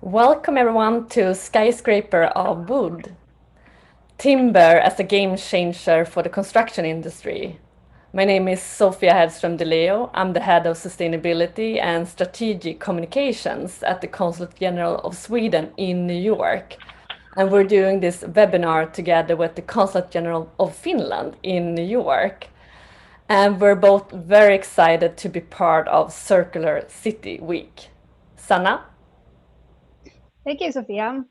Welcome everyone to Skyskraper of Wood. Timber as a game changer for the construction industry. My name is Sofia Hedström de Leo. I'm the head of sustainability and strategic communications at the Consulate General of Sweden in New York. And we're doing this webinar together with the Consulate General of Finland in New York. And we're both very excited to be part of Circular City Week. Sanna? Thank you, Sophia.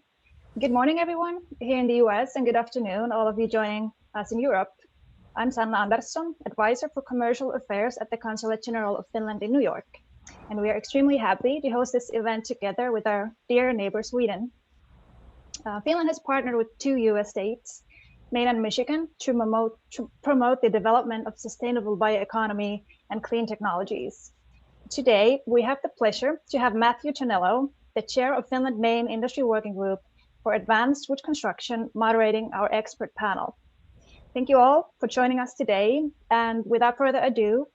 Good morning, everyone here in the US, and good afternoon, all of you joining us in Europe. I'm Sanna Andersson, Advisor for Commercial Affairs at the Consulate General of Finland in New York. And we are extremely happy to host this event together with our dear neighbor, Sweden. Finland has partnered with 2 US states, Maine and Michigan, to promote the development of sustainable bioeconomy and clean technologies. Today, we have the pleasure to have Matthew Tonello, the chair of Finland Maine Industry Working Group for Advanced Wood Construction, moderating our expert panel. Thank you all for joining us today. And without further ado,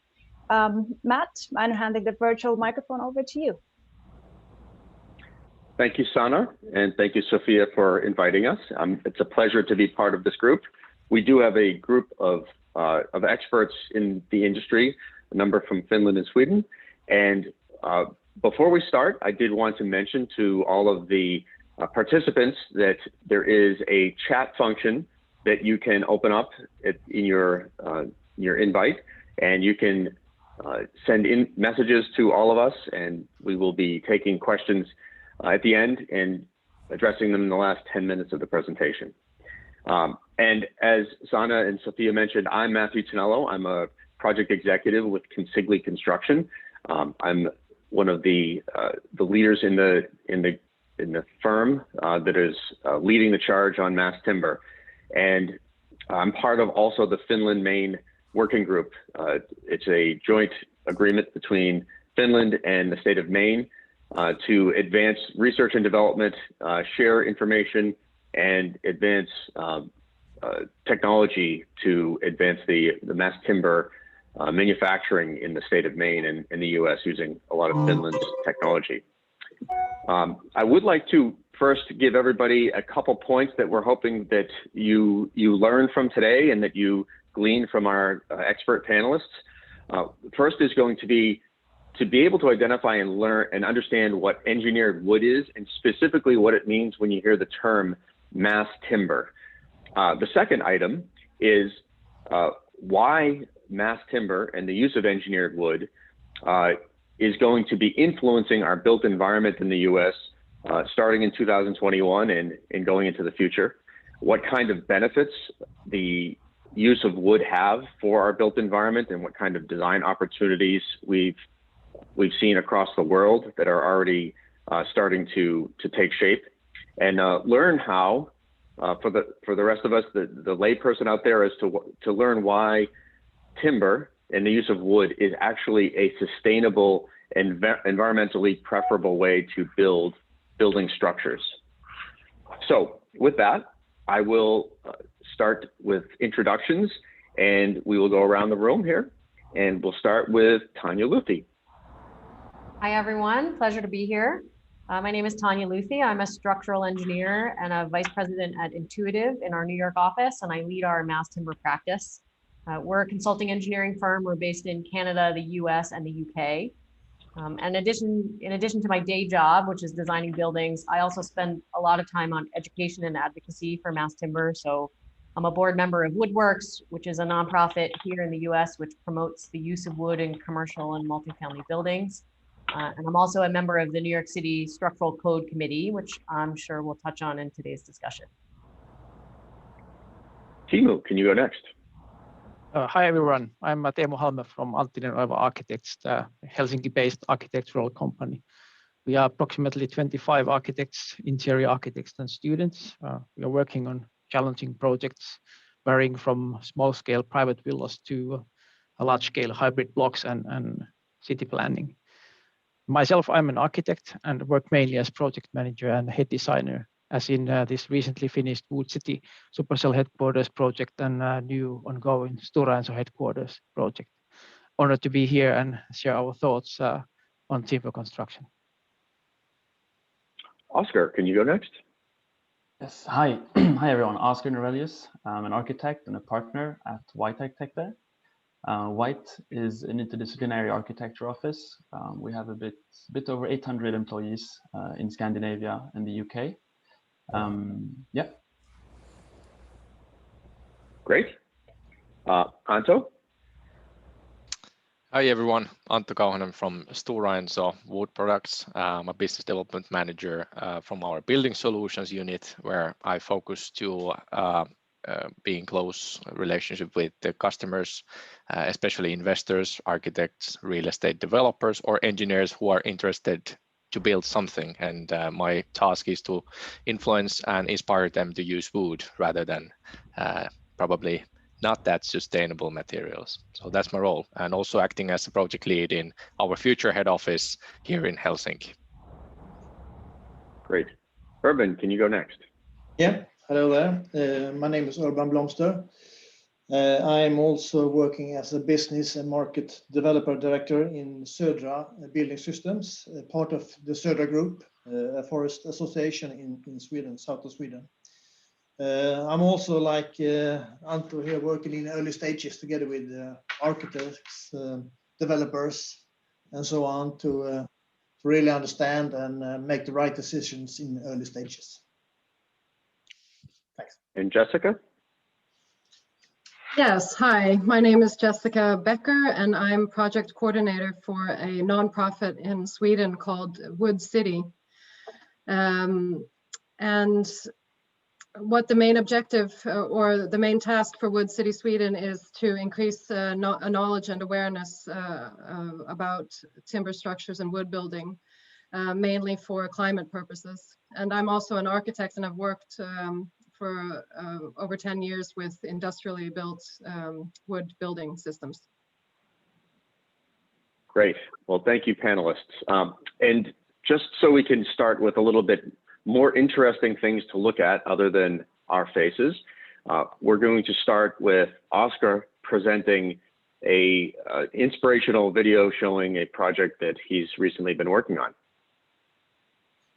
Matt, I'm handing the virtual microphone over to you. Thank you, Sanna, and thank you, Sophia, for inviting us. It's a pleasure to be part of this group. We do have a group of experts in the industry, a number from Finland and Sweden. And before we start, I did want to mention to all of the participants that there is a chat function that you can open up in your invite, and you can send in messages to all of us, and we will be taking questions at the end and addressing them in the last 10 minutes of the presentation. And as Sanna and Sophia mentioned, I'm Matthew Tonello. I'm a project executive with Consigli Construction. I'm one of the leaders in the firm that is leading the charge on mass timber, and I'm part of also the Finland Maine Working Group. It's a joint agreement between Finland and the state of Maine to advance research and development, share information, and advance technology to advance the mass timber manufacturing in the state of Maine and in the US using a lot of Finland's technology. I would like to first give everybody a couple points that we're hoping that you learn from today and that you glean from our expert panelists. First is going to be able to identify and learn and understand what engineered wood is, and specifically what it means when you hear the term mass timber. The second item is why mass timber and the use of engineered wood is going to be influencing our built environment in the US starting in 2021 and going into the future. What kind of benefits the use of wood have for our built environment, and what kind of design opportunities we've seen across the world that are already starting to take shape, and learn how for the rest of us, the layperson out there, is to learn why timber and the use of wood is actually a sustainable and environmentally preferable way to building structures. So with that, I will start with introductions, and we will go around the room here, and we'll start with Tanya Luthi. Hi, everyone. Pleasure to be here. My name is Tanya Luthi. I'm a structural engineer and a vice president at Intuitive in our New York office, and I lead our mass timber practice. We're a consulting engineering firm. We're based in Canada, the US, and the UK. In addition to my day job, which is designing buildings, I also spend a lot of time on education and advocacy for mass timber. So I'm a board member of Woodworks, which is a nonprofit here in the US, which promotes the use of wood in commercial and multifamily buildings. And I'm also a member of the New York City Structural Code Committee, which I'm sure we'll touch on in today's discussion. Timo, can you go next? Hi, everyone. I'm Teemu Halme from Anttinen Oiva Architects, the Helsinki-based architectural company. We are approximately 25 architects, interior architects, and students. We are working on challenging projects, varying from small-scale private villas to large-scale hybrid blocks and city planning. Myself, I'm an architect and work mainly as project manager and head designer, as in this recently finished Wood City Supercell headquarters project and new ongoing Stora Enso headquarters project. Honored to be here and share our thoughts on timber construction. Oscar, can you go next? Yes, hi. Hi everyone, Oscar Norelius. I'm an architect and a partner at White Tech there. White is an interdisciplinary architecture office. We have a bit over 800 employees in Scandinavia and the UK. Yeah. Great. Anto? Hi everyone, Antto Kauhanen from Stora Enso Wood Products. I'm a business development manager from our building solutions unit, where I focus to be in close relationship with the customers, especially investors, architects, real estate developers, or engineers who are interested to build something. And my task is to influence and inspire them to use wood rather than probably not that sustainable materials. So that's my role, and also acting as a project lead in our future head office here in Helsinki. Great. Urban, can you go next? Yeah, hello there. My name is Urban Blomster. I'm also working as a business and market developer director in Södra Building Systems, part of the Södra Group, a forest association in Sweden, south of Sweden. I'm also like Anto here, working in early stages together with architects, developers, and so on to really understand and make the right decisions in early stages. Thanks. And Jessica? Yes, hi, my name is Jessica Becker, and I'm project coordinator for a nonprofit in Sweden called Wood City. And what the main objective or the main task for Wood City Sweden is to increase knowledge and awareness about timber structures and wood building, mainly for climate purposes. And I'm also an architect, and I've worked for over 10 years with industrially built wood building systems. Great. Well, thank you, panelists. And just so we can start with a little bit more interesting things to look at other than our faces, we're going to start with Oscar presenting a inspirational video showing a project that he's recently been working on.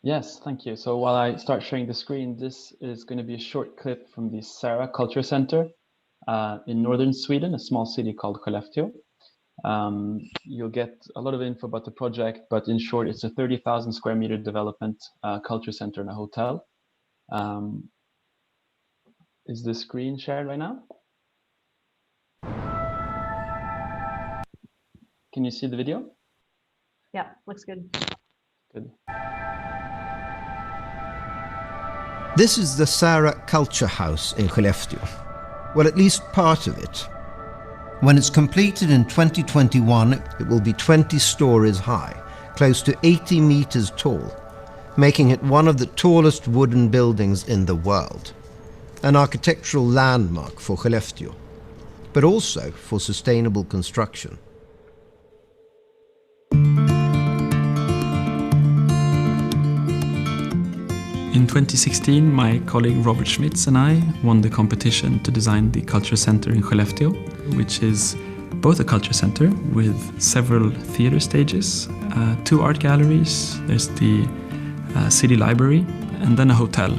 Yes, thank you. So while I start sharing the screen, this is going to be a short clip from the Sara Culture Center in northern Sweden, a small city called Skellefteå. You'll get a lot of info about the project, but in short, it's a 30,000 square meter development, culture center and a hotel. Is the screen shared right now? Can you see the video? Yeah, looks good. Good. This is the Sara Culture House in Skellefteå. Well, at least part of it. When it's completed in 2021, it will be 20 stories high, close to 80 meters tall, making it one of the tallest wooden buildings in the world. An architectural landmark for Skellefteå, but also for sustainable construction. In 2016, my colleague Robert Schmitz and I won the competition to design the Culture Center in Skellefteå, which is both a culture center with several theater stages, 2 art galleries, there's the city library, and then a hotel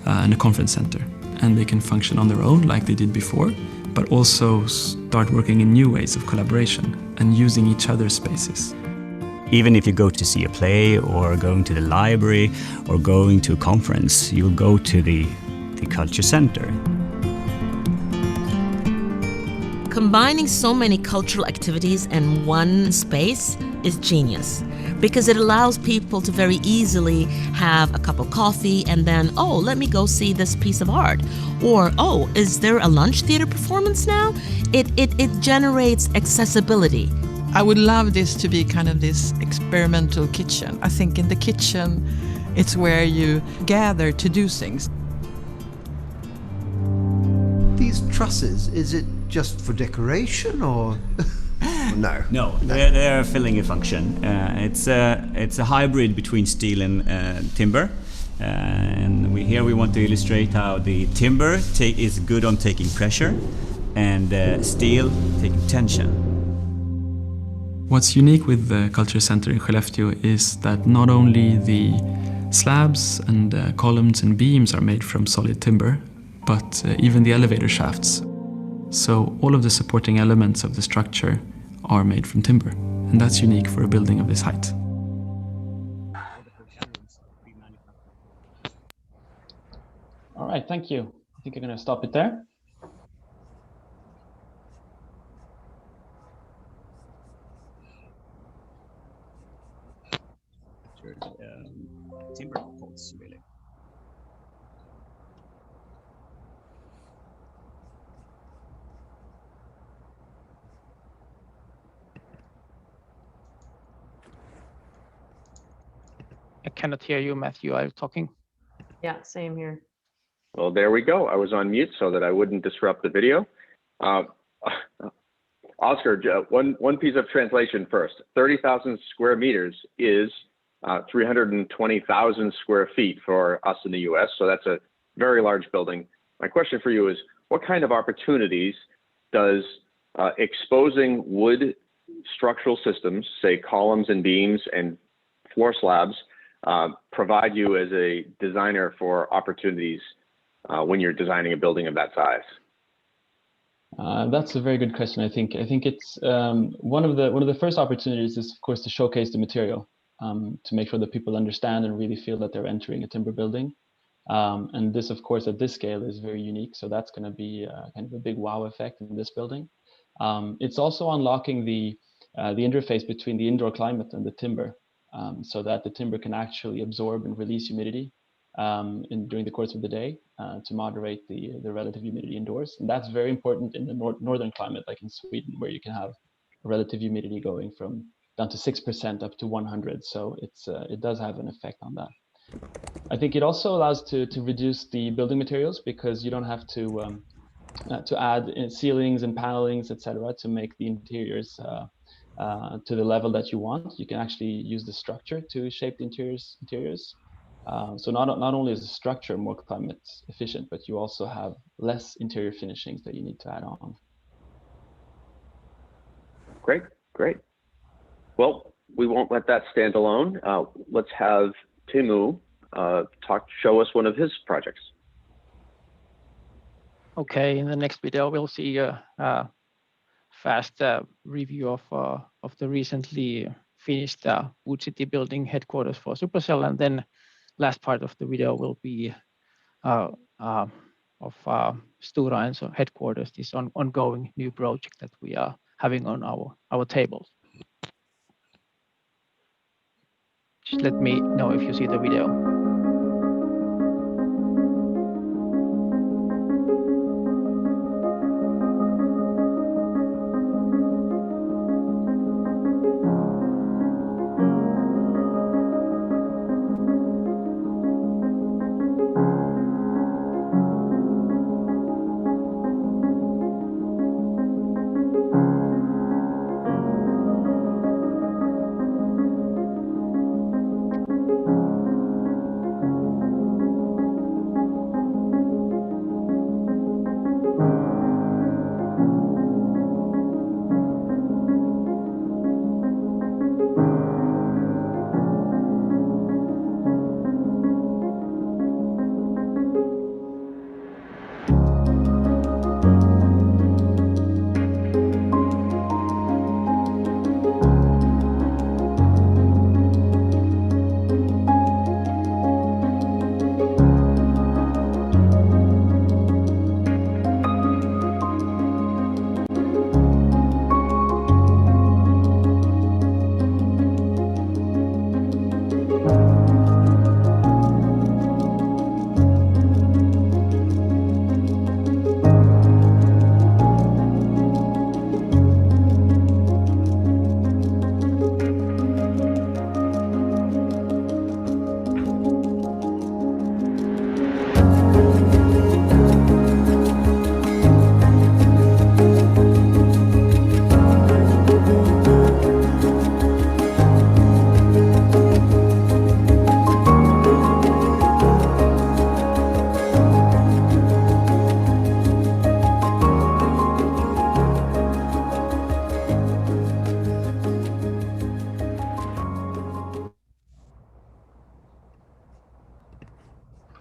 and a conference center. And they can function on their own like they did before, but also start working in new ways of collaboration and using each other's spaces. Even if you go to see a play or going to the library or going to a conference, you'll go to the culture center. Combining so many cultural activities in one space is genius, because it allows people to very easily have a cup of coffee and then, oh, let me go see this piece of art. Or, oh, is there a lunch theater performance now? It generates accessibility. I would love this to be kind of this experimental kitchen. I think in the kitchen, it's where you gather to do things. These trusses, is it just for decoration or? No. No, they're filling a function. It's a hybrid between steel and timber. And here we want to illustrate how the timber is good on taking pressure and steel taking tension. What's unique with the Culture Center in Skellefteå is that not only the Slabs and columns and beams are made from solid timber, but even the elevator shafts. So all of the supporting elements of the structure are made from timber, and that's unique for a building of this height. All right, thank you. I think I'm going to stop it there. Timber poles, really. I cannot hear you, Matthew. Are you talking? Yeah, same here. Well, there we go. I was on mute so that I wouldn't disrupt the video. Oscar, one piece of translation first. 30,000 square meters is 320,000 square feet for us in the US. So that's a very large building. My question for you is, what kind of opportunities does exposing wood structural systems, say columns and beams and floor slabs, provide you as a designer for opportunities when you're designing a building of that size? That's a very good question. I think it's one of the first opportunities is, of course, to showcase the material, to make sure that people understand and really feel that they're entering a timber building. And this, of course, at this scale is very unique. So that's going to be kind of a big wow effect in this building. It's also unlocking the interface between the indoor climate and the timber, so that the timber can actually absorb and release humidity during the course of the day to moderate the relative humidity indoors. And that's very important in the northern climate, like in Sweden, where you can have relative humidity going from down to 6% up to 100. So it does have an effect on that. I think it also allows to reduce the building materials, because you don't have to add ceilings and panelings, etc., to make the interiors to the level that you want. You can actually use the structure to shape the interiors. So not only is the structure more climate efficient, but you also have less interior finishings that you need to add on. Great. Well, we won't let that stand alone. Let's have Teemu show us one of his projects. Okay, in the next video, we'll see a fast review of the recently finished Wood City building headquarters for Supercell, and then last part of the video will be of Stora Enso headquarters, this ongoing new project that we are having on our tables. Just let me know if you see the video.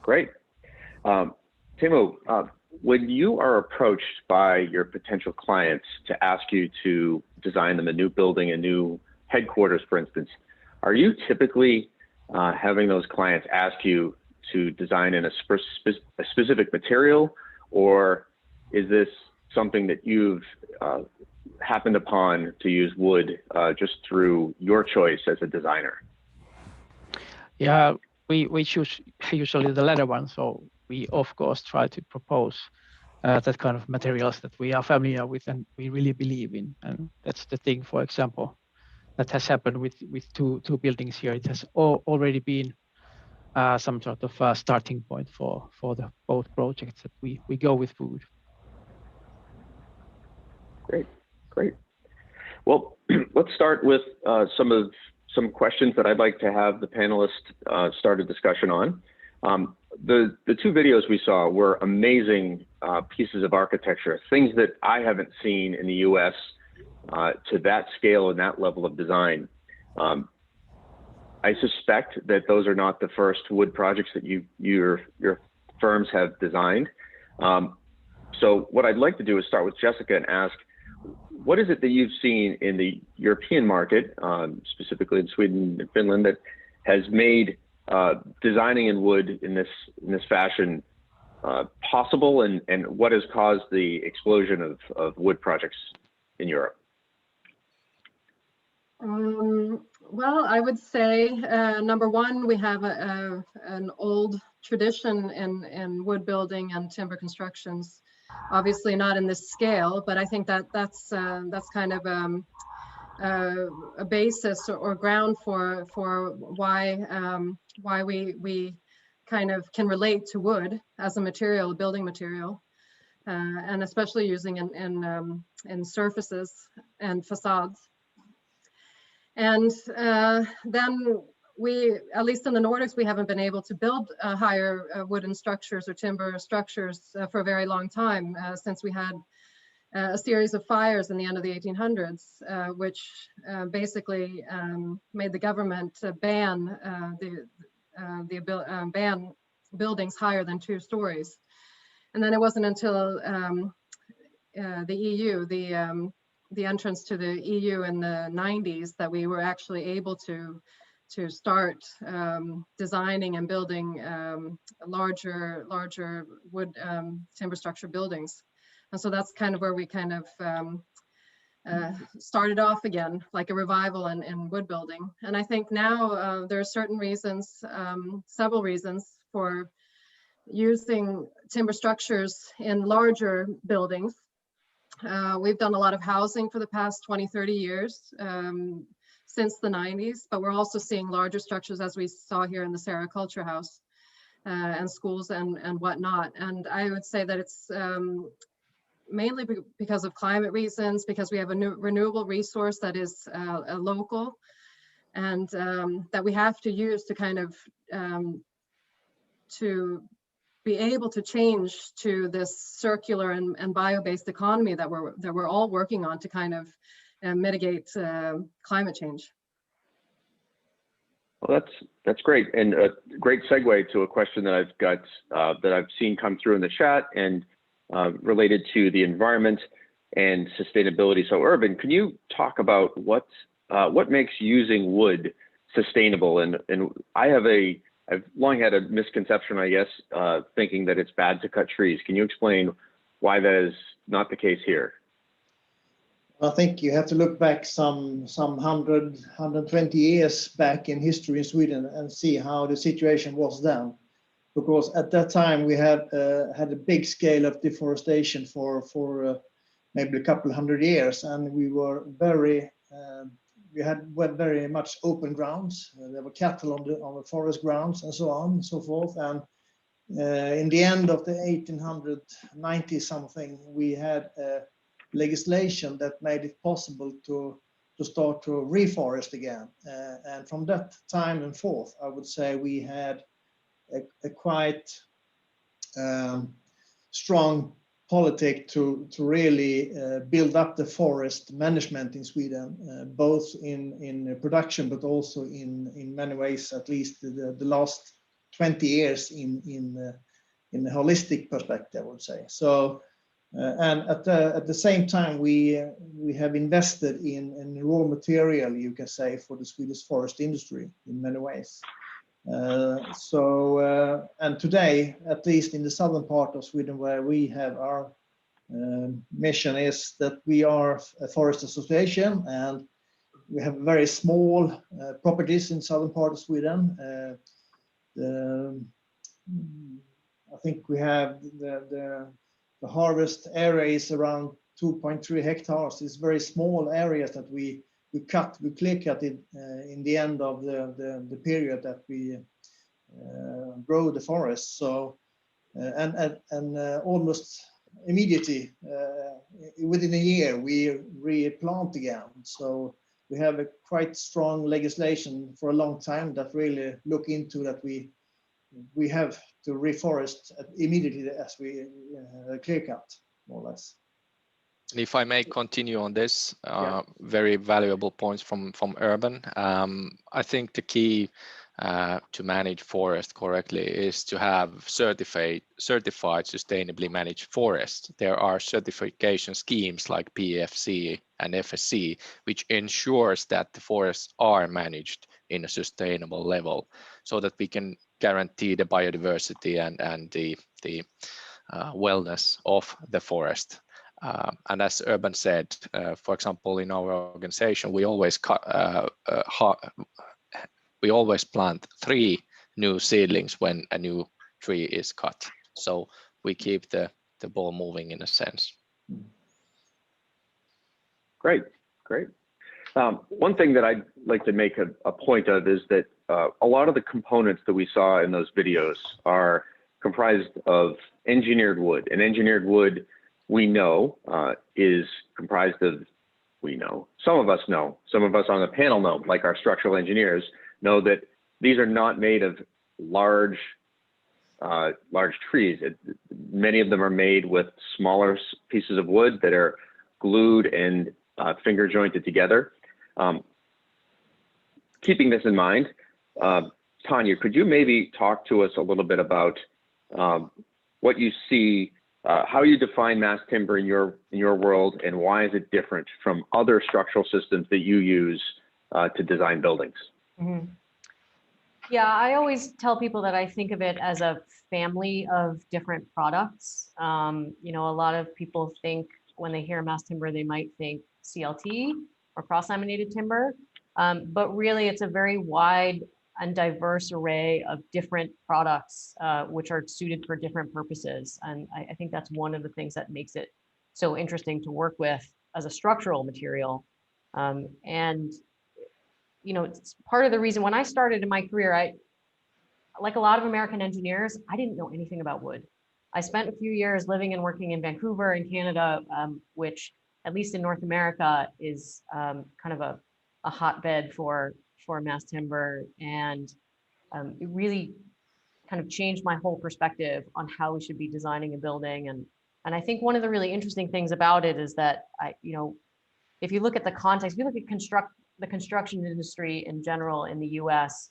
Great. Timo, when you are approached by your potential clients to ask you to design them a new building, a new headquarters, for instance, are you typically having those clients ask you to design in a specific material, or is this something that you've happened upon to use wood just through your choice as a designer? Yeah, we choose usually the latter one. So we of course try to propose that kind of materials that we are familiar with and we really believe in. And that's the thing, for example, that has happened with two buildings here. It has already been some sort of starting point for the both projects that we go with wood. Great. Well, let's start with some questions that I'd like to have the panelists start a discussion on. The two videos we saw were amazing pieces of architecture, things that I haven't seen in the U.S. To that scale and that level of design. I suspect that those are not the first wood projects that your firms have designed. So what I'd like to do is start with Jessica and ask, what is it that you've seen in the European market, specifically in Sweden and Finland, that has made designing in wood in this fashion possible, and what has caused the explosion of wood projects in Europe? Well, I would say number one, we have an old tradition in wood building and timber constructions. Obviously not in this scale, but I think that's kind of a basis or ground for why we kind of can relate to wood as a material, a building material, and especially using in surfaces and facades. And then we, at least in the Nordics, we haven't been able to build higher wooden structures or timber structures for a very long time, since we had a series of fires in the end of the 1800s, which basically made the government ban ban buildings higher than 2 stories. And then it wasn't until the EU, the entrance to the EU in the 90s, that we were actually able to start designing and building larger wood timber structure buildings. And so that's kind of where we kind of started off again, like a revival in wood building. And I think now there are certain reasons, several reasons for using timber structures in larger buildings. We've done a lot of housing for the past 20, 30 years, since the 90s, but we're also seeing larger structures, as we saw here in the Sarah Culture House, and schools and whatnot. And I would say that it's mainly because of climate reasons, because we have a new renewable resource that is a local, and that we have to use to kind of to be able to change to this circular and bio-based economy that we're all working on to kind of mitigate climate change. Well, that's great, and a great segue to a question that I've got that I've seen come through in the chat, and related to the environment and sustainability. So, Urban, can you talk about what makes using wood sustainable? And I've long had a misconception, I guess, thinking that it's bad to cut trees. Can you explain why that is not the case here? I think you have to look back some 100, 120 years back in history in Sweden and see how the situation was then. Because at that time we had a big scale of deforestation for maybe a couple hundred years, and we were we had very much open grounds. There were cattle on the forest grounds and so on and so forth. And in the end of the 1890 something, we had legislation that made it possible to start to reforest again. And from that time and forth, I would say we had a quite strong politic to really build up the forest management in Sweden, both in production, but also in many ways, at least the last 20 years in a holistic perspective, I would say. So, and at the same time, we have invested in raw material, you can say, for the Swedish forest industry in many ways. And today, at least in the southern part of Sweden, where we have our mission, is that we are a forest association, and we have very small properties in southern part of Sweden. I think we have the harvest area is around 2.3 hectares. It's very small areas that we clear cut it in the end of the period that we grow the forest. So and almost immediately within a year we replant again. So we have a quite strong legislation for a long time that really look into that we have to reforest immediately as we clear cut, more or less. And if I may continue on this, very valuable points from Urban. I think the key to manage forest correctly is to have certified sustainably managed forest. There are certification schemes like PEFC and FSC, which ensures that the forests are managed in a sustainable level, so that we can guarantee the biodiversity and the wellness of the forest. And as Urban said, for example, in our organization, we always plant 3 new seedlings when a new tree is cut. So we keep the ball moving in a sense. Great. One thing that I'd like to make a point of is that a lot of the components that we saw in those videos are comprised of engineered wood. And engineered wood, we know, is comprised of, some of us on the panel know, like our structural engineers, know that these are not made of large trees. Many of them are made with smaller pieces of wood that are glued and finger jointed together. Keeping this in mind, Tanya, could you maybe talk to us a little bit about what you see, how you define mass timber in your world, and why is it different from other structural systems that you use to design buildings? Mm-hmm. Yeah, I always tell people that I think of it as a family of different products. A lot of people think when they hear mass timber, they might think CLT or cross-laminated timber, but really it's a very wide and diverse array of different products which are suited for different purposes. And I think that's one of the things that makes it so interesting to work with as a structural material. It's part of the reason when I started in my career, like a lot of American engineers, I didn't know anything about wood. I spent a few years living and working in Vancouver in Canada, which at least in North America is kind of a hotbed for mass timber. And it really kind of changed my whole perspective on how we should be designing a building. And I think one of the really interesting things about it is that if you look at the context, if you look at the construction industry in general in the US,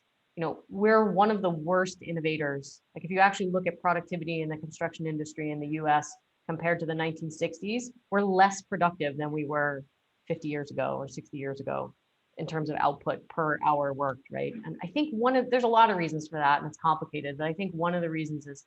we're one of the worst innovators. Like if you actually look at productivity in the construction industry in the US compared to the 1960s, we're less productive than we were 50 years ago or 60 years ago in terms of output per hour worked, right? And I think there's a lot of reasons for that, and it's complicated, but I think one of the reasons is,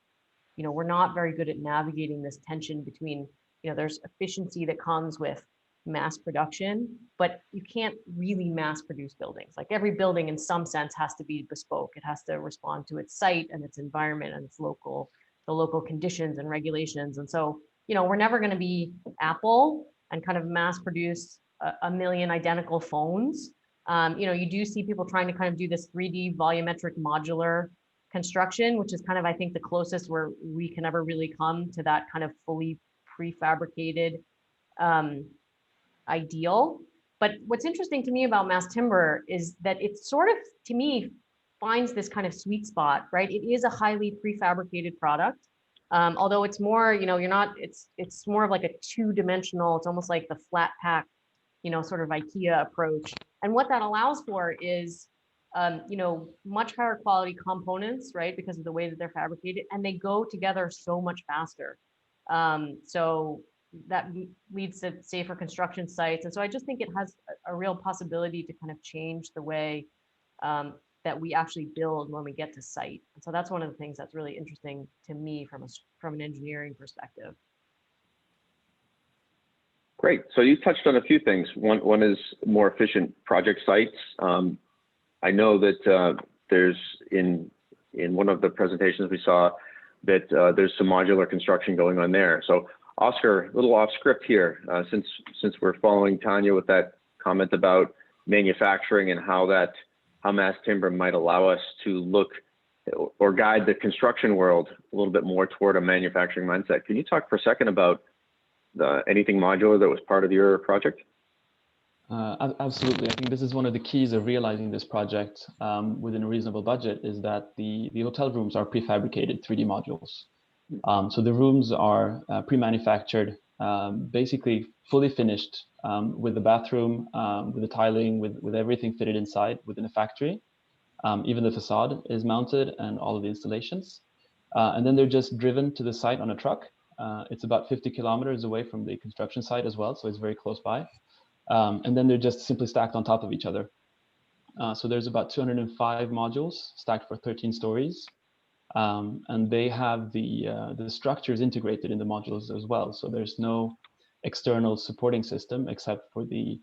we're not very good at navigating this tension between, there's efficiency that comes with mass production, but you can't really mass produce buildings. Like every building in some sense has to be bespoke. It has to respond to its site and its environment and the local conditions and regulations. And so, we're never going to be Apple and kind of mass produce a million identical phones. You do see people trying to kind of do this 3D volumetric modular construction, which is kind of, I think, the closest where we can ever really come to that kind of fully prefabricated ideal. But what's interesting to me about mass timber is that it sort of, to me, finds this kind of sweet spot, right? It is a highly prefabricated product. Although it's more, it's more of like a 2-dimensional, it's almost like the flat pack, sort of IKEA approach. And what that allows for is much higher quality components, right? Because of the way that they're fabricated, and they go together so much faster. So that leads to safer construction sites. And so I just think it has a real possibility to kind of change the way that we actually build when we get to site. And so that's one of the things that's really interesting to me from an engineering perspective. Great. So you touched on a few things. One is more efficient project sites. I know that there's in one of the presentations we saw that there's some modular construction going on there. So Oscar, a little off script here, since we're following Tanya with that comment about manufacturing and how mass timber might allow us to look or guide the construction world a little bit more toward a manufacturing mindset. Can you talk for a second about anything modular that was part of your project? Absolutely. I think this is one of the keys of realizing this project within a reasonable budget, is that the hotel rooms are prefabricated 3D modules. So the rooms are pre-manufactured, basically fully finished with the bathroom, with the tiling, with everything fitted inside within a factory. Even the facade is mounted and all of the installations. And then they're just driven to the site on a truck. It's about 50 kilometers away from the construction site as well, so it's very close by. And then they're just simply stacked on top of each other. So there's about 205 modules stacked for 13 stories. And they have the structures integrated in the modules as well. So there's no external supporting system except for the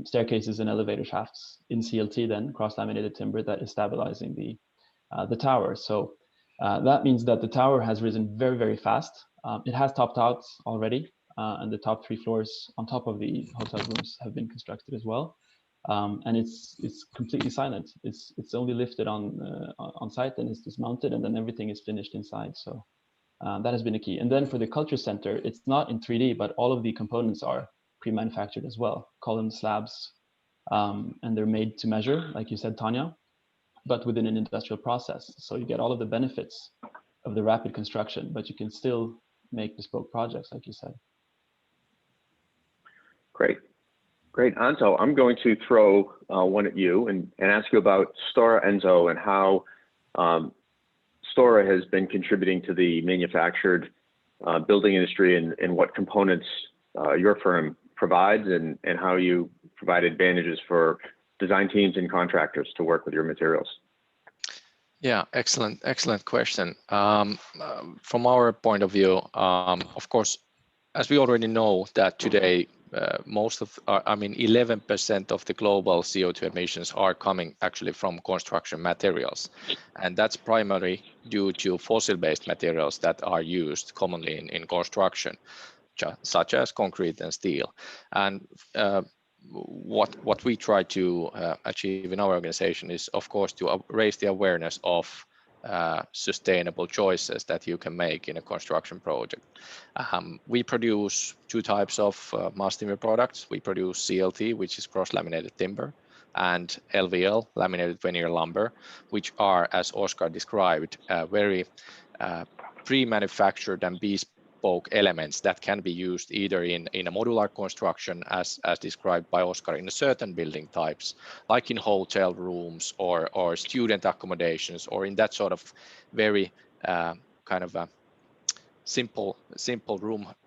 staircases and elevator shafts in CLT, then cross-laminated timber, that is stabilizing the tower. So that means that the tower has risen very, very fast. It has topped out already, and the top 3 floors on top of the hotel rooms have been constructed as well. And it's completely silent. It's only lifted on site, and it's dismounted, and then everything is finished inside. So that has been a key. And then for the culture center, it's not in 3D, but all of the components are pre-manufactured as well, columns, slabs, and they're made to measure, like you said, Tanya, but within an industrial process. So you get all of the benefits of the rapid construction, but you can still make bespoke projects, like you said. Great. Great. Anto, I'm going to throw one at you and ask you about Stora Enso and how Stora has been contributing to the manufactured building industry, and what components your firm provides, and how you provide advantages for design teams and contractors to work with your materials. Yeah, excellent question. From our point of view, of course, as we already know that today, most of, 11% of the global CO2 emissions are coming actually from construction materials. And that's primarily due to fossil-based materials that are used commonly in construction, such as concrete and steel. And what we try to achieve in our organization is, of course, to raise the awareness of sustainable choices that you can make in a construction project. We produce 2 types of mass timber products. We produce CLT, which is cross-laminated timber, and LVL, laminated veneer lumber, which are, as Oscar described, very pre-manufactured and bespoke elements that can be used either in a modular construction, as described by Oscar, in certain building types, like in hotel rooms or student accommodations, or in that sort of very kind of simple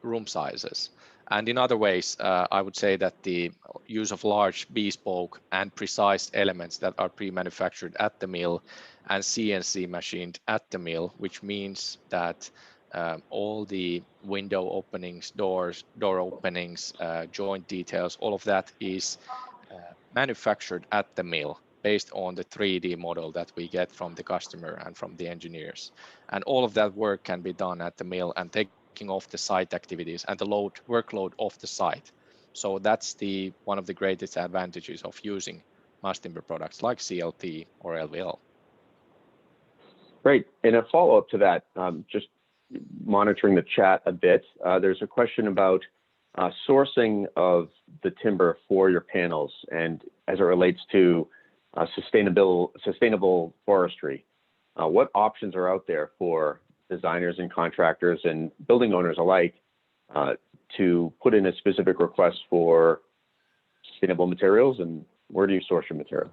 room sizes. And in other ways, I would say that the use of large bespoke and precise elements that are pre-manufactured at the mill and CNC machined at the mill, which means that all the window openings, door openings, joint details, all of that is manufactured at the mill based on the 3D model that we get from the customer and from the engineers. And all of that work can be done at the mill and taking off the site activities and the workload off the site. So that's one of the greatest advantages of using mass timber products like CLT or LVL. Great. And a follow-up to that, just monitoring the chat a bit, there's a question about sourcing of the timber for your panels, and as it relates to sustainable forestry. What options are out there for designers and contractors and building owners alike to put in a specific request for sustainable materials, and where do you source your material?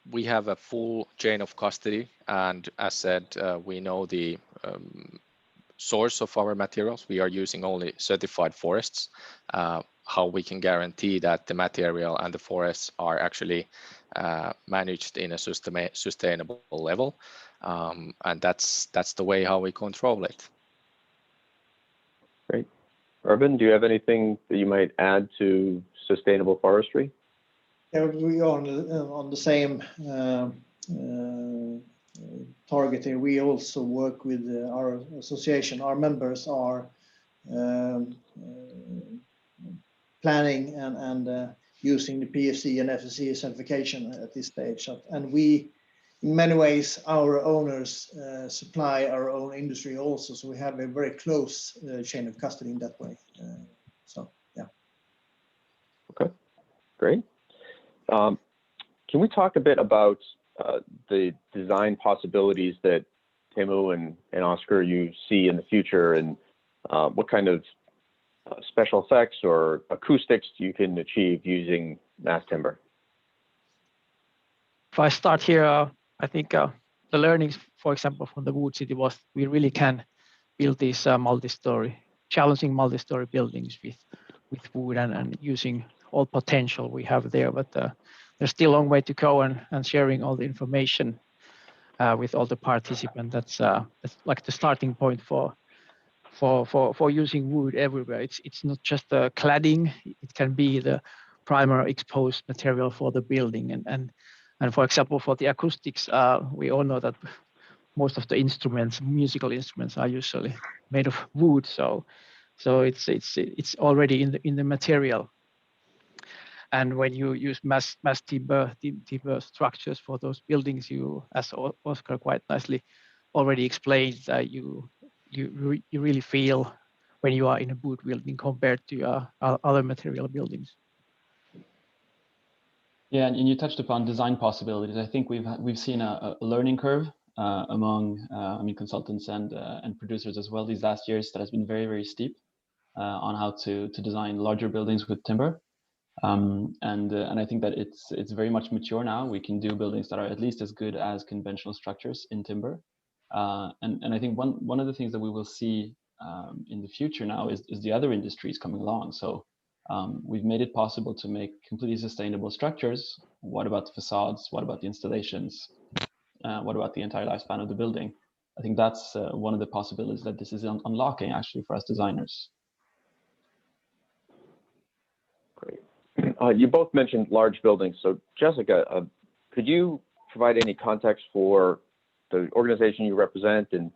We have a full chain of custody, and as said, we know the source of our materials. We are using only certified forests. How we can guarantee that the material and the forests are actually managed in a sustainable level, and that's the way how we control it. Great. Urban, do you have anything that you might add to sustainable forestry? Yeah, we are on the same target here. We also work with our association. Our members are planning and using the PFC and FSC certification at this stage. And we, in many ways, our owners supply our own industry also. So we have a very close chain of custody in that way. So, yeah. Okay, great. Can we talk a bit about the design possibilities that Teemu and Oscar, you see in the future, and what kind of special effects or acoustics you can achieve using mass timber? If I start here, I think the learnings, for example, from the Wood City was we really can build these challenging multi-story buildings with wood and using all potential we have there. But there's still a long way to go, and sharing all the information with all the participants. That's like the starting point for using wood everywhere. It's not just the cladding; it can be the primary exposed material for the building. And for example, for the acoustics, we all know that most of the musical instruments, are usually made of wood. So it's already in the material. And when you use mass timber structures for those buildings, you, as Oscar quite nicely already explained, that you really feel when you are in a wood building compared to other material buildings. Yeah, and you touched upon design possibilities. I think we've seen a learning curve among consultants and producers as well these last years that has been very, very steep on how to design larger buildings with timber. And I think that it's very much mature now. We can do buildings that are at least as good as conventional structures in timber. And I think one of the things that we will see in the future now is the other industries coming along. So we've made it possible to make completely sustainable structures. What about the facades? What about the installations? What about the entire lifespan of the building? I think that's one of the possibilities that this is unlocking actually for us designers. Great. You both mentioned large buildings. So Jessica, could you provide any context for the organization you represent and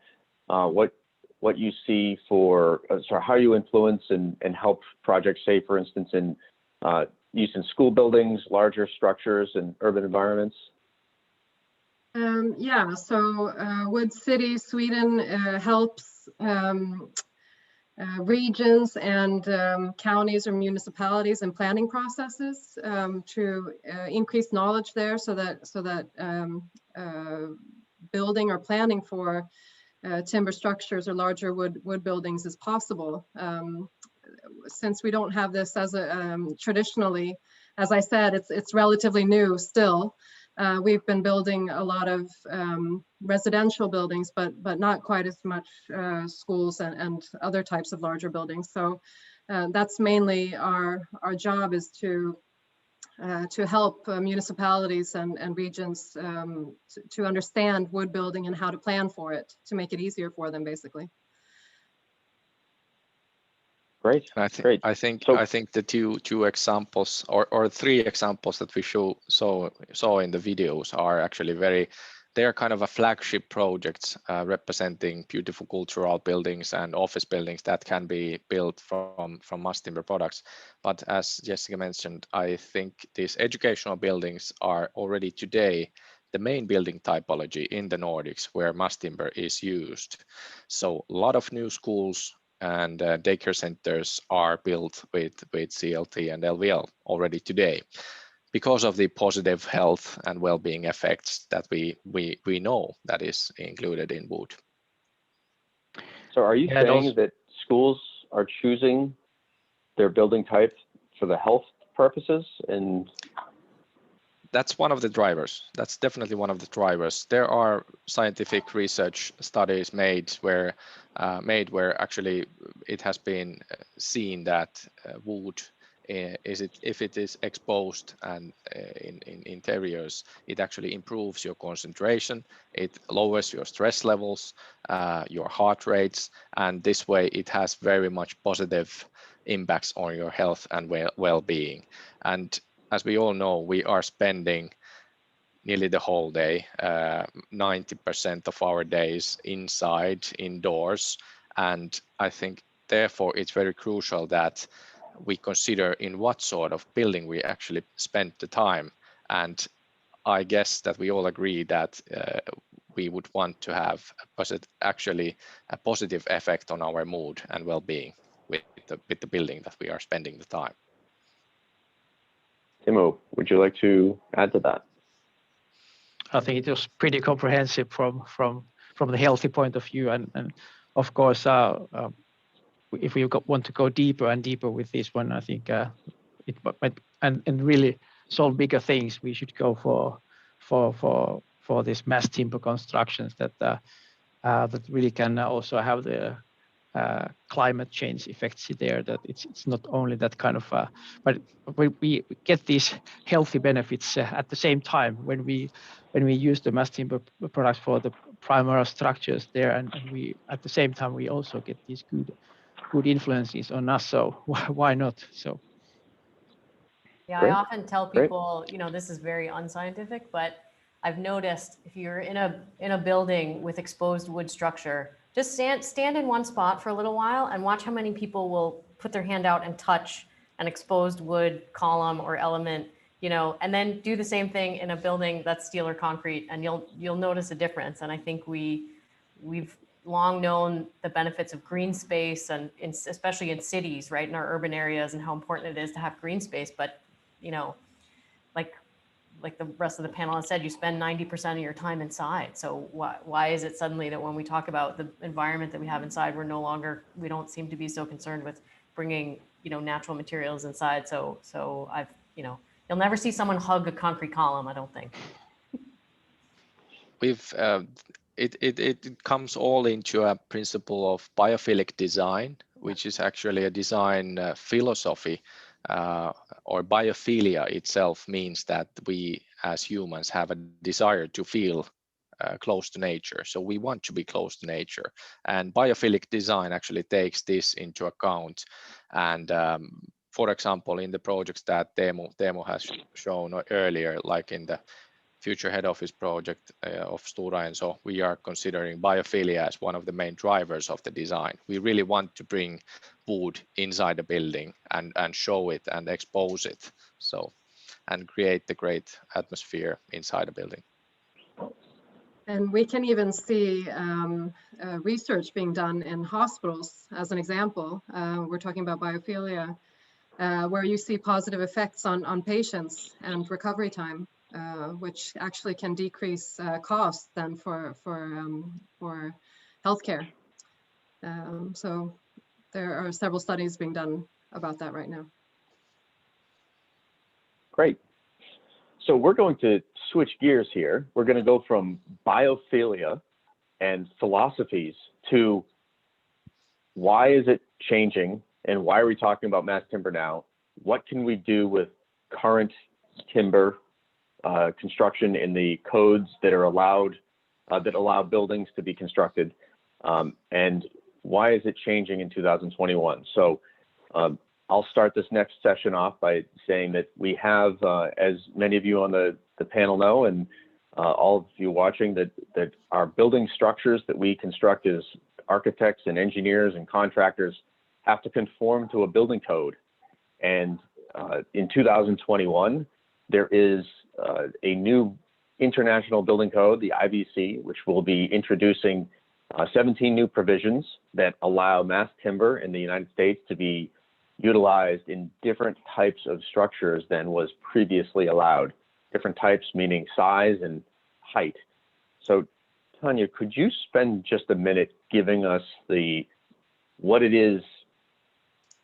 what you see for how you influence and help projects, say, for instance, in use in school buildings, larger structures, and urban environments? So Wood City, Sweden helps regions and counties or municipalities in planning processes to increase knowledge there, so that building or planning for timber structures or larger wood buildings is possible. Since we don't have this as a traditionally, as I said, it's relatively new still. We've been building a lot of residential buildings, but not quite as much schools and other types of larger buildings. So that's mainly our job, is to help municipalities and regions to understand wood building and how to plan for it, to make it easier for them, basically. Great. I think the two examples or three examples that we saw in the videos are actually they are kind of a flagship projects representing beautiful cultural buildings and office buildings that can be built from mass timber products. But as Jessica mentioned, I think these educational buildings are already today the main building typology in the Nordics where mass timber is used. So a lot of new schools and daycare centers are built with CLT and LVL already today, because of the positive health and well-being effects that we know that is included in wood. So are you saying that schools are choosing their building type for the health purposes? And that's one of the drivers. That's definitely one of the drivers. There are scientific research studies made where actually it has been seen that wood, if it is exposed and in interiors, it actually improves your concentration, it lowers your stress levels, your heart rates, and this way it has very much positive impacts on your health and well-being. And as we all know, we are spending nearly the whole day, 90% of our days indoors. And I think therefore it's very crucial that we consider in what sort of building we actually spend the time. And I guess that we all agree that we would want to have a positive effect on our mood and well-being with the building that we are spending the time. Timo, would you like to add to that? I think it was pretty comprehensive from the healthy point of view, and of course, if we want to go deeper and deeper with this one, I think and really solve bigger things, we should go for this mass timber constructions that really can also have the climate change effects there. That it's not only that kind of, but we get these healthy benefits at the same time when we use the mass timber products for the primary structures there, and we at the same time we also get these good influences on us. So why not? So. Yeah, Great. I often tell people, this is very unscientific, but I've noticed if you're in a building with exposed wood structure, just stand in one spot for a little while and watch how many people will put their hand out and touch an exposed wood column or element, and then do the same thing in a building that's steel or concrete, and you'll notice a difference. And I think we've long known the benefits of green space, and especially in cities, right, in our urban areas, and how important it is to have green space. But like the rest of the panel has said, you spend 90% of your time inside. So why is it suddenly that when we talk about the environment that we have inside, we don't seem to be so concerned with bringing, natural materials inside. So you'll never see someone hug a concrete column, I don't think. It comes all into a principle of biophilic design, which is actually a design philosophy. Or biophilia itself means that we as humans have a desire to feel close to nature. So we want to be close to nature, and biophilic design actually takes this into account. And for example, in the projects that Teemu has shown earlier, like in the future head office project of Stora Enso, we are considering biophilia as one of the main drivers of the design. We really want to bring wood inside the building and show it and expose it, and create the great atmosphere inside the building. And we can even see research being done in hospitals, as an example. We're talking about biophilia, where you see positive effects on patients and recovery time. Which actually can decrease costs then for healthcare. So there are several studies being done about that right now. Great. So we're going to switch gears here. We're going to go from biophilia and philosophies to why is it changing and why are we talking about mass timber now? What can we do with current timber construction in the codes that are allowed, that allow buildings to be constructed, and why is it changing in 2021? So I'll start this next session off by saying that we have, as many of you on the panel know, and all of you watching, that our building structures that we construct as architects and engineers and contractors have to conform to a building code. And in 2021, there is a new international building code, the IBC, which will be introducing 17 new provisions that allow mass timber in the United States to be utilized in different types of structures than was previously allowed. Different types meaning size and height. So Tanya, could you spend just a minute giving us what it is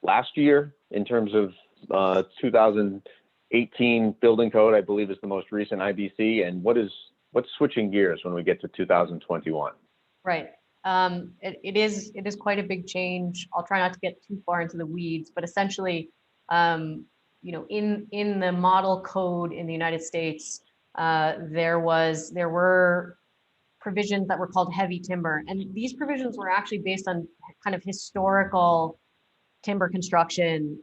last year in terms of 2020 18 building code, I believe, is the most recent IBC. And what's switching gears when we get to 2021? Right. It is quite a big change. I'll try not to get too far into the weeds, but essentially, you know, in the model code in the United States, there were provisions that were called heavy timber, and these provisions were actually based on kind of historical timber construction,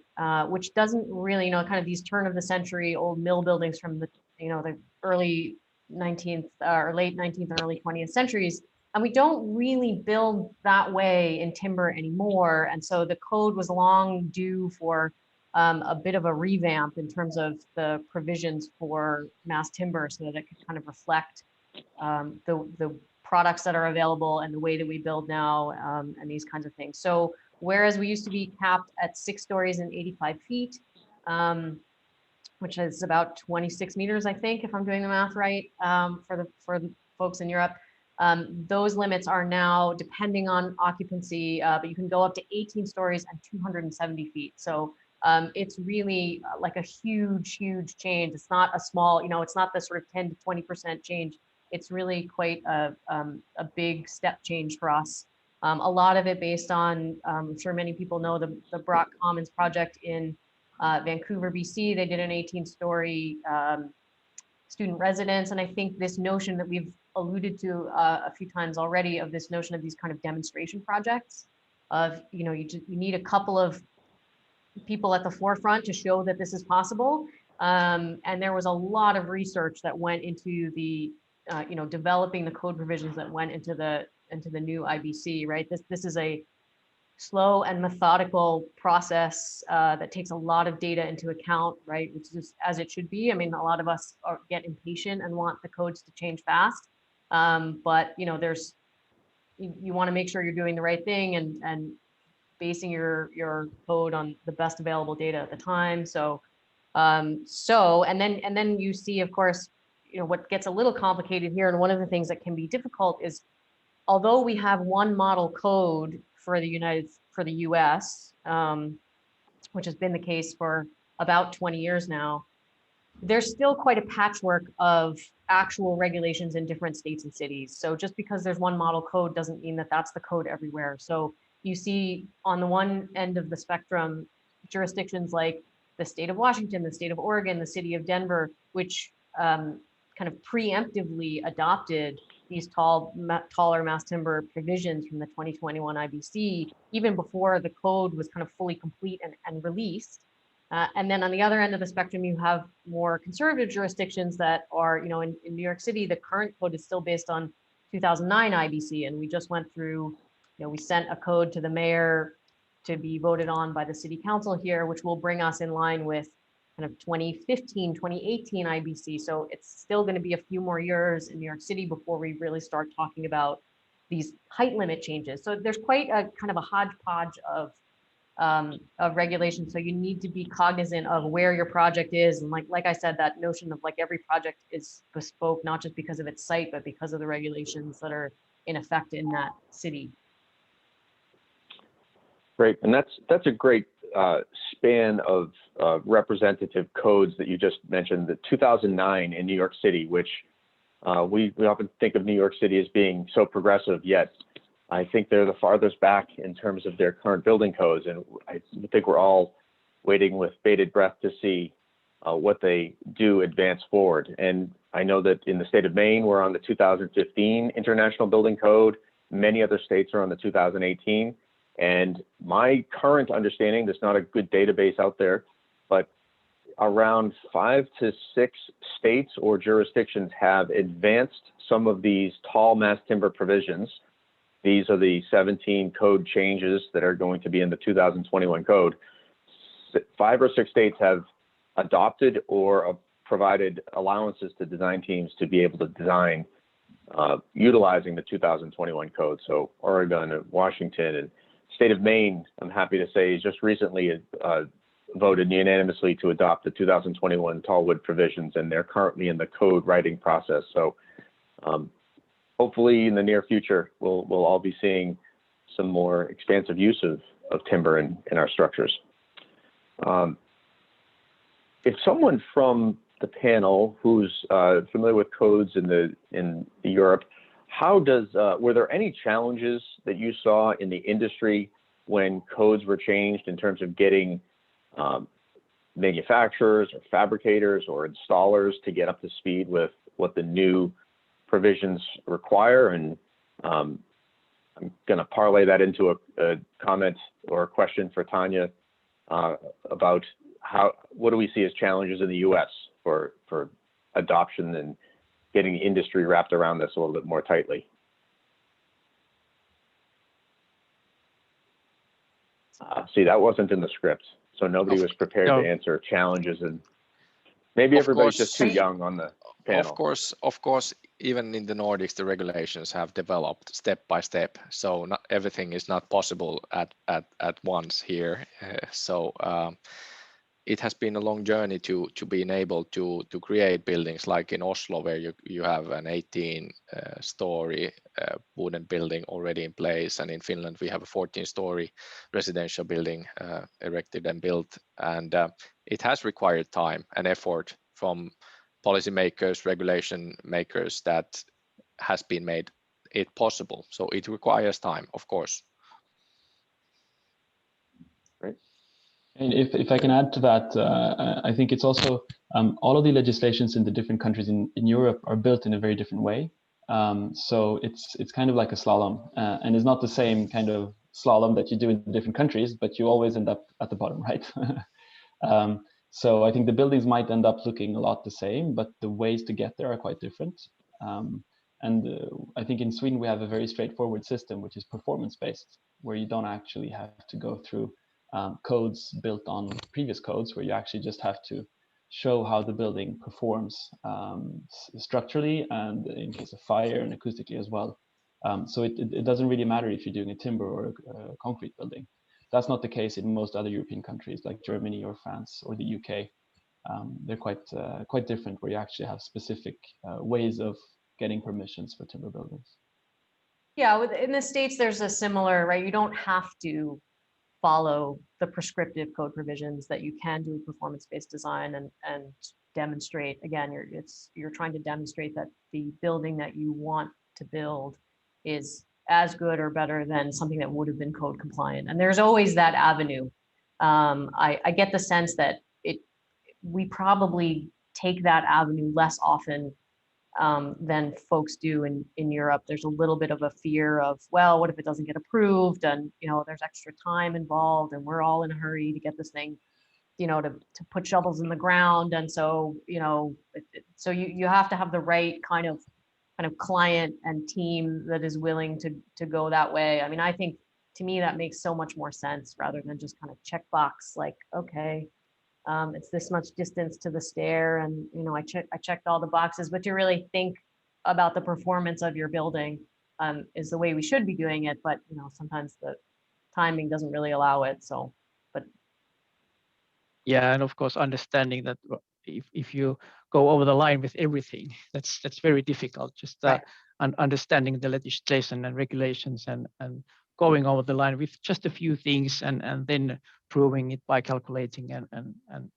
which doesn't really, you know, kind of these turn of the century old mill buildings from the, you know, the early 19th or late 19th and early 20th centuries. And we don't really build that way in timber anymore. And so the code was long due for a bit of a revamp in terms of the provisions for mass timber so that it could kind of reflect the products that are available and the way that we build now and these kinds of things. So whereas we used to be capped at 6 stories and 85 feet, which is about 26 meters, I think, if I'm doing the math right, for the folks in Europe. Those limits are now, depending on occupancy, but you can go up to 18 stories and 270 feet. So it's really like a huge, huge change. It's not a small, you know, it's not the sort of 10 to 20% change. It's really quite a big step change for us. A lot of it based on, I'm sure many people know the Brock Commons project in Vancouver, BC. They did an 18-story student residence. And I think this notion that we've alluded to a few times already of this notion of these kind of demonstration projects of, you know, you need a couple of people at the forefront to show that this is possible. And there was a lot of research that went into the, you know, developing the code provisions that went into the new IBC, right? This is a slow and methodical process that takes a lot of data into account, right? Which is as it should be. I mean, a lot of us get impatient and want the codes to change fast. But you know, you want to make sure you're doing the right thing and basing your code on the best available data at the time. So and then you see, of course, you know, what gets a little complicated here, and one of the things that can be difficult is, although we have one model code for the US, which has been the case for about 20 years now, there's still quite a patchwork of actual regulations in different states and cities. So just because there's one model code doesn't mean that that's the code everywhere. So you see on the one end of the spectrum, jurisdictions like the state of Washington, the state of Oregon, the city of Denver, which kind of preemptively adopted these taller mass timber provisions from the 2021 IBC, even before the code was kind of fully complete and released. And then on the other end of the spectrum, you have more conservative jurisdictions that are, you know, in New York City, the current code is still based on 2009 IBC. And we just went through, you know, we sent a code to the mayor to be voted on by the city council here, which will bring us in line with kind of 2015, 2018 IBC. So it's still going to be a few more years in New York City before we really start talking about these height limit changes. So there's quite a kind of a hodgepodge of regulations. So you need to be cognizant of where your project is. And like I said, that notion of like every project is bespoke, not just because of its site, but because of the regulations that are in effect in that city. Great, and that's a great span of representative codes that you just mentioned. The 2009 in New York City, which we often think of New York City as being so progressive, yet I think they're the farthest back in terms of their current building codes, and I think we're all waiting with bated breath to see what they do advance forward. And I know that in the state of Maine, we're on the 2015 International Building Code. Many other states are on the 2018. And my current understanding, there's not a good database out there, but around 5 to 6 states or jurisdictions have advanced some of these tall mass timber provisions. These are the 17 code changes that are going to be in the 2021 code. 5 or 6 states have adopted or provided allowances to design teams to be able to design utilizing the 2021 code. So Oregon and Washington and state of Maine, I'm happy to say, just recently voted unanimously to adopt the 2021 tallwood provisions, and they're currently in the code writing process. So hopefully in the near future, we'll all be seeing some more expansive use of timber in our structures. if someone from the panel who's familiar with codes in Europe, how does were there any challenges that you saw in the industry when codes were changed in terms of getting manufacturers or fabricators or installers to get up to speed with what the new provisions require? And I'm going to parlay that into a comment or a question for Tanya about what do we see as challenges in the U.S. for adoption and getting the industry wrapped around this a little bit more tightly? See, that wasn't in the script, so nobody was prepared to answer challenges, and maybe everybody's just too young on the panel. Of course, even in the Nordics, the regulations have developed step by step, so not everything is not possible at once here. It has been a long journey to being able to create buildings like in Oslo, where you have an 18-story wooden building already in place, and in Finland we have a 14-story residential building erected and built, and it has required time and effort from policymakers, regulation makers, that has been made it possible. So it requires time, of course. And if I can add to that, I think it's also all of the legislations in the different countries in Europe are built in a very different way. So it's kind of like a slalom, and it's not the same kind of slalom that you do in different countries, but you always end up at the bottom, right? So I think the buildings might end up looking a lot the same, but the ways to get there are quite different. I think in Sweden we have a very straightforward system, which is performance-based, where you don't actually have to go through codes built on previous codes, where you actually just have to show how the building performs structurally and in case of fire and acoustically as well. So it doesn't really matter if you're doing a timber or a concrete building. That's not the case in most other European countries like Germany or France or the UK. They're quite different, where you actually have specific ways of getting permissions for timber buildings. Yeah, in the States, there's a similar, right? You don't have to follow the prescriptive code provisions, that you can do performance-based design and demonstrate. Again, you're trying to demonstrate that the building that you want to build is as good or better than something that would have been code compliant. And there's always that avenue. I get the sense that we probably take that avenue less often than folks do in Europe. There's a little bit of a fear of, well, what if it doesn't get approved, and there's extra time involved, and we're all in a hurry to get this thing, to put shovels in the ground, and so so you have to have the right kind of client and team that is willing to go that way. I mean, I think to me that makes so much more sense, rather than just kind of checkbox like, okay, it's this much distance to the stair, and I checked all the boxes. But to really think about the performance of your building is the way we should be doing it. But sometimes the timing doesn't really allow it. So, but yeah, and of course understanding that if you go over the line with everything, that's very difficult. Just right. Understanding the legislation and regulations and going over the line with just a few things and then proving it by calculating and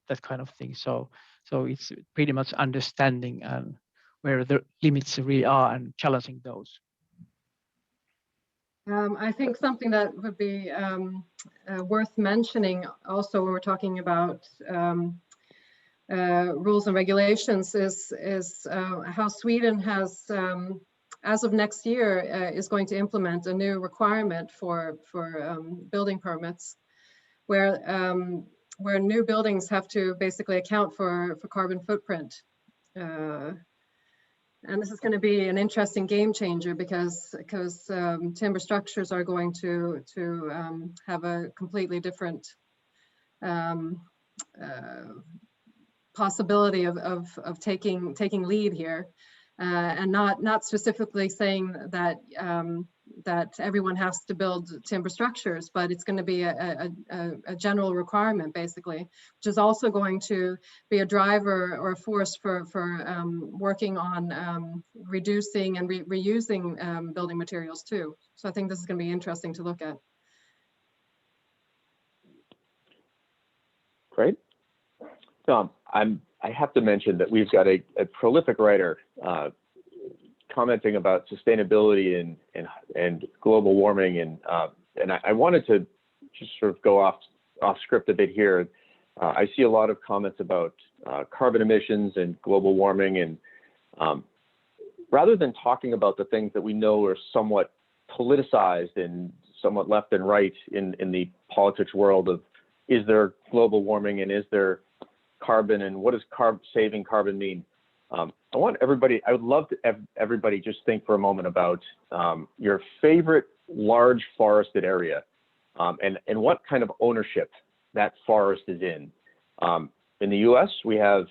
that kind of thing. So it's pretty much understanding and where the limits really are and challenging those. I think something that would be worth mentioning also when we're talking about rules and regulations is how Sweden has, as of next year, is going to implement a new requirement for building permits, where new buildings have to basically account for carbon footprint. And this is going to be an interesting game changer because timber structures are going to have a completely different possibility of taking lead here, and not specifically saying that that everyone has to build timber structures, but it's going to be a general requirement, basically, which is also going to be a driver or a force for working on reducing and reusing building materials too. So I think this is going to be interesting to look at. Great. I have to mention that we've got a prolific writer commenting about sustainability and global warming, and I wanted to just sort of go off script a bit here. I see a lot of comments about carbon emissions and global warming, and rather than talking about the things that we know are somewhat politicized and somewhat left and right in the politics world of, is there global warming and is there carbon, and what does saving carbon mean? I would love to have everybody just think for a moment about your favorite large forested area, and what kind of ownership that forest is in. In the U.S., we have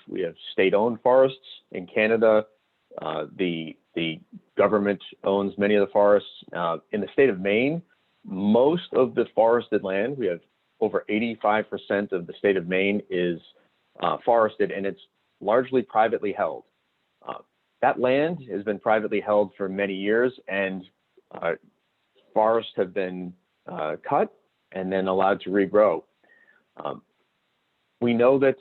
state-owned forests. In Canada, the government owns many of the forests. In the state of Maine, most of the forested land, we have over 85% of the state of Maine is forested, and it's largely privately held. That land has been privately held for many years, and forests have been cut and then allowed to regrow. We know that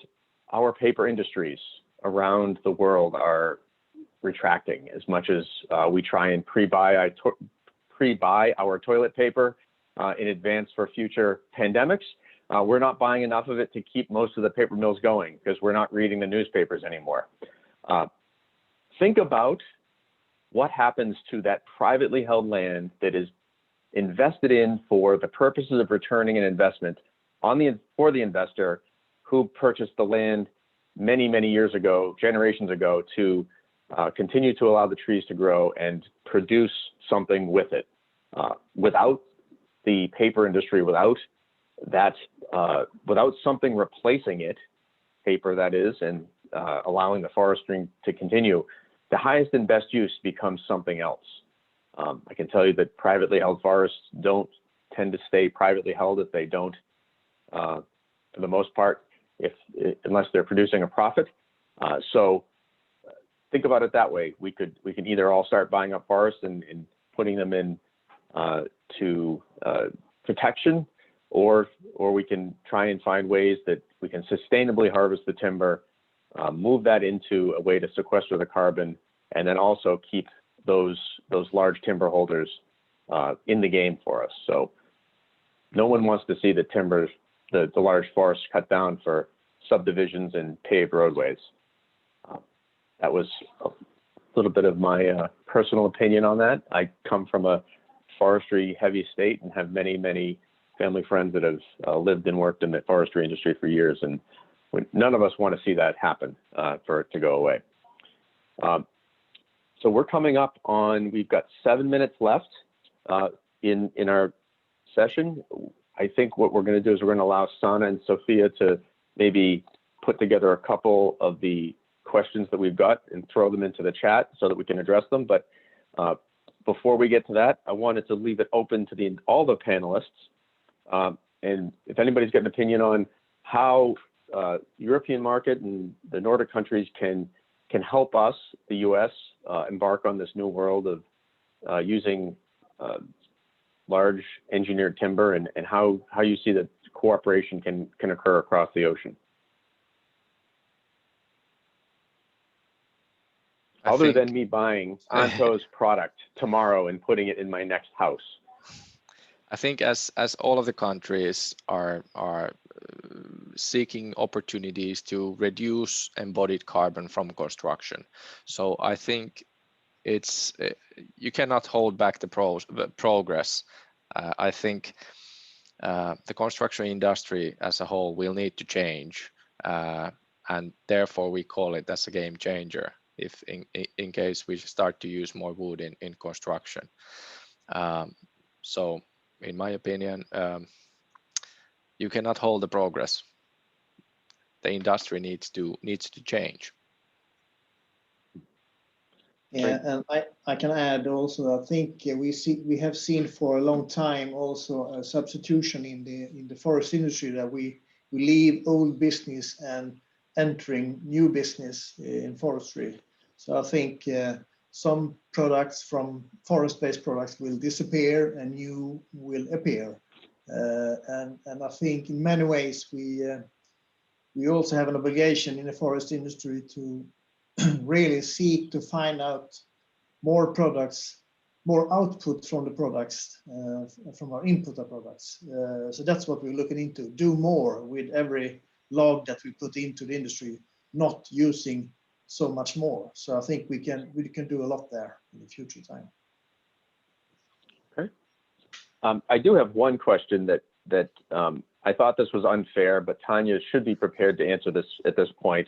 our paper industries around the world are retracting as much as we try and pre-buy our toilet paper in advance for future pandemics. We're not buying enough of it to keep most of the paper mills going because we're not reading the newspapers anymore. Think about what happens to that privately held land that is invested in for the purposes of returning an investment for the investor who purchased the land many, many years ago, generations ago, to continue to allow the trees to grow and produce something with it. Without the paper industry, without something replacing it, paper that is, and allowing the forestry to continue, the highest and best use becomes something else. I can tell you that privately held forests don't tend to stay privately held if they don't, for the most part, unless they're producing a profit. So think about it that way. We can either all start buying up forests and putting them in to protection, or we can try and find ways that we can sustainably harvest the timber, move that into a way to sequester the carbon, and then also keep those large timber holders in the game for us. So no one wants to see the large forests cut down for subdivisions and paved roadways. That was a little bit of my personal opinion on that. I come from a forestry heavy state and have many, many family friends that have lived and worked in the forestry industry for years, and none of us want to see that happen for it to go away. So we're coming up on, we've got 7 minutes left in our session. I think what we're going to do is we're going to allow Sana and Sophia to maybe put together a couple of the questions that we've got and throw them into the chat so that we can address them. But before we get to that, I wanted to leave it open to all the panelists. And if anybody's got an opinion on how European market and the Nordic countries can help us, the U.S., embark on this new world of using large engineered timber, and how you see that cooperation can occur across the ocean. Other than me buying Anto's product tomorrow and putting it in my next house. I think as all of the countries are seeking opportunities to reduce embodied carbon from construction, so I think you cannot hold back the progress. I think the construction industry as a whole will need to change, and therefore we call it as a game changer if in case we start to use more wood in construction. So in my opinion, you cannot hold the progress. The industry needs to change. Yeah, and I can add also, I think we have seen for a long time also a substitution in the forest industry, that we leave old business and entering new business in forestry. So I think some products from forest-based products will disappear and new will appear. And I think in many ways we also have an obligation in the forest industry to really seek to find out more products, more output from the products, from our input of products. So that's what we're looking into, do more with every log that we put into the industry, not using so much more. So I think we can do a lot there in the future time. Okay. I do have one question that I thought this was unfair, but Tanya should be prepared to answer this at this point.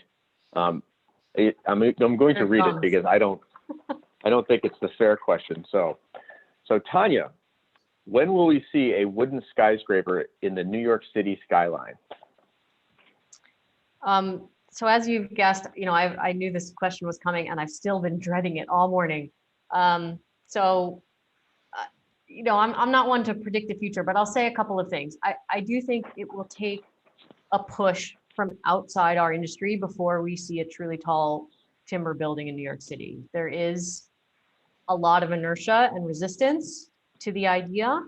I'm going to read it because I don't think it's the fair question. So Tanya, when will we see a wooden skyscraper in the New York City skyline? So as you've guessed, I knew this question was coming, and I've still been dreading it all morning. I'm not one to predict the future, but I'll say a couple of things. I do think it will take a push from outside our industry before we see a truly tall timber building in New York City. There is a lot of inertia and resistance to the idea.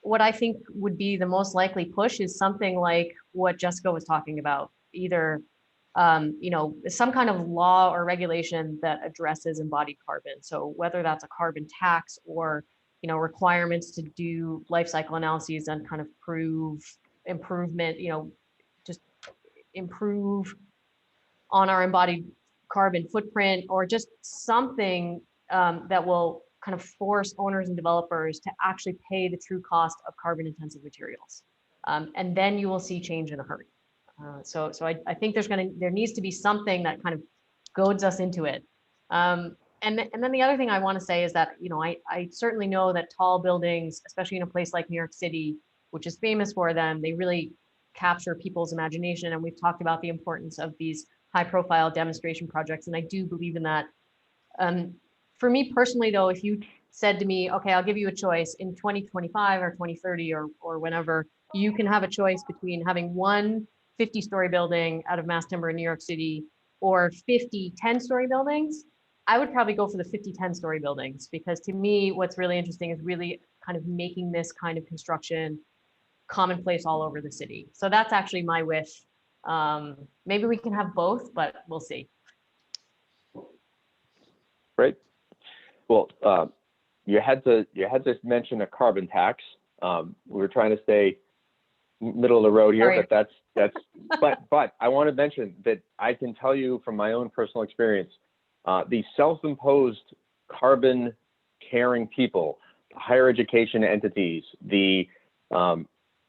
What I think would be the most likely push is something like what Jessica was talking about, either some kind of law or regulation that addresses embodied carbon. So whether that's a carbon tax or requirements to do life cycle analyses and kind of prove improvement, just improve on our embodied carbon footprint, or just something that will kind of force owners and developers to actually pay the true cost of carbon intensive materials. And then you will see change in a hurry. So I think there needs to be something that kind of goads us into it. And then the other thing I want to say is that, I certainly know that tall buildings, especially in a place like New York City, which is famous for them, they really capture people's imagination. And we've talked about the importance of these high profile demonstration projects. And I do believe in that. For me personally, though, if you said to me, okay, I'll give you a choice in 2025 or 2030 or whenever, you can have a choice between having one 50-story building out of mass timber in New York City or 50 10-story buildings, I would probably go for the 50 10-story buildings, because to me, what's really interesting is really kind of making this kind of construction commonplace all over the city. So that's actually my wish. Maybe we can have both, but we'll see. Great. Well, you had to mention a carbon tax. We were trying to stay middle of the road here, Sorry. but but I want to mention that I can tell you from my own personal experience, the self-imposed carbon caring people, higher education entities, the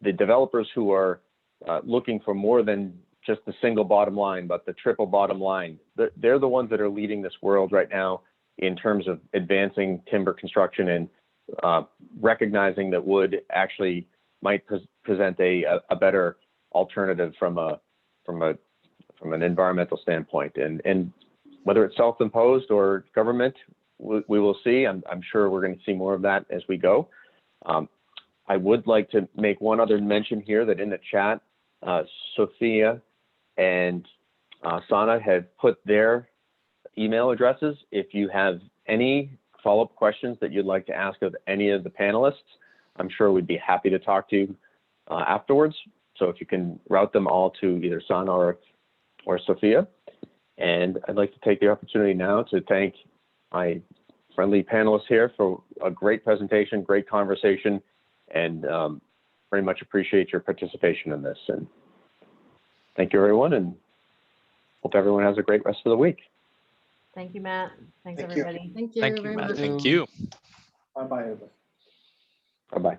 developers who are looking for more than just the single bottom line, but the triple bottom line. They're the ones that are leading this world right now in terms of advancing timber construction and recognizing that wood actually might present a better alternative from an environmental standpoint. And whether it's self-imposed or government, we will see. I'm sure we're going to see more of that as we go. I would like to make one other mention here that in the chat, Sophia and Sana have put their email addresses. If you have any follow-up questions that you'd like to ask of any of the panelists, I'm sure we'd be happy to talk to you afterwards. So if you can route them all to either Sana or Sophia. And I'd like to take the opportunity now to thank my friendly panelists here for a great presentation, great conversation, and very much appreciate your participation in this. And thank you, everyone, and hope everyone has a great rest of the week. Thank you, Matt. Thanks, Thank you. everybody. Thank you Thank you, very Matt. much. Thank you. Bye-bye, everybody. Bye-bye.